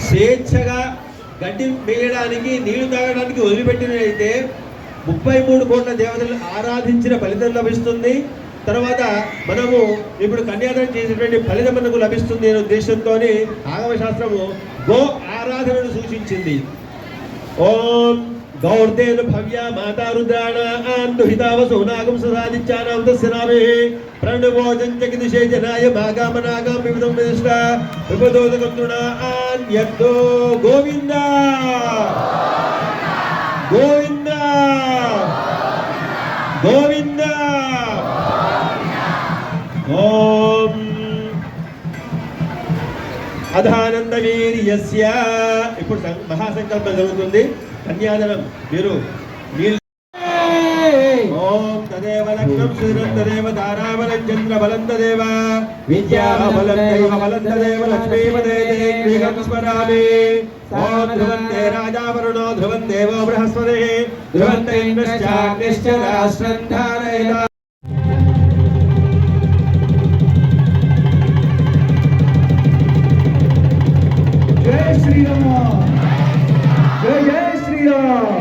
స్వేచ్ఛగా గడ్డి మేయడానికి నీళ్లు తాగడానికి వదిలిపెట్టినైతే 33 కోట్ల దేవతలు ఆరాధించిన ఫలితం లభిస్తుంది. తర్వాత మనము ఇప్పుడు కన్యాదానం చేసేటువంటి ఫలితం మనకు లభిస్తుంది అనే ఉద్దేశంతో ఆగమ శాస్త్రము గో ఆరాధనను సూచించింది. ఓం గౌర్దేను భవ్య మాతా రుద్రాణాం దుహితావసో నాగం సదాదిత్యానాం తస్య నామే ప్రణవోజం జగదిశే జనాయ భాగామనాగం వివిధం విదిష్ట విపదోదకం తృణాన్ యద్దో గోవింద గోవింద గోవింద. ఓం అధానంద వీర్యస్య. ఇప్పుడు మహాసంకల్పం జరుగుతుంది. కన్యాదానం మీరు ఓం తదేవ లగ్నం శ్రీరం తదేవ తారాబలం చంద్రబలం తదేవ విద్యాబలం దైవ బలం తదేవ లక్ష్మీపదేగం స్మరామి. ఓం ధ్రువంతే రాజా వరుణో ధ్రువం దేవో బృహస్పతి ధ్రువంతే ఇంద్రశ్చాగ్నిశ్చ రాష్ట్రం ధారయతా. జై శ్రీరామ్, జై జై శ్రీరామ్.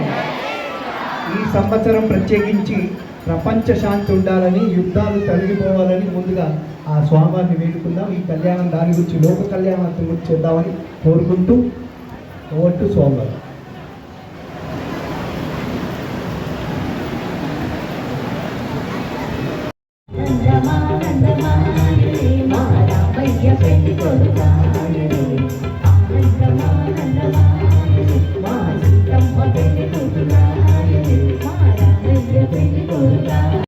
ఈ సంవత్సరం ప్రత్యేకించి ప్రపంచ శాంతి ఉండాలని, యుద్ధాలు తొలగిపోవాలని ముందుగా ఆ స్వామివారిని వేడుకుందాం. ఈ కళ్యాణం దాని గురించి లోక కళ్యాణం గురించి చేద్దామని కోరుకుంటూ ఓటు స్వామివారు. పెళ్లి కొడుకా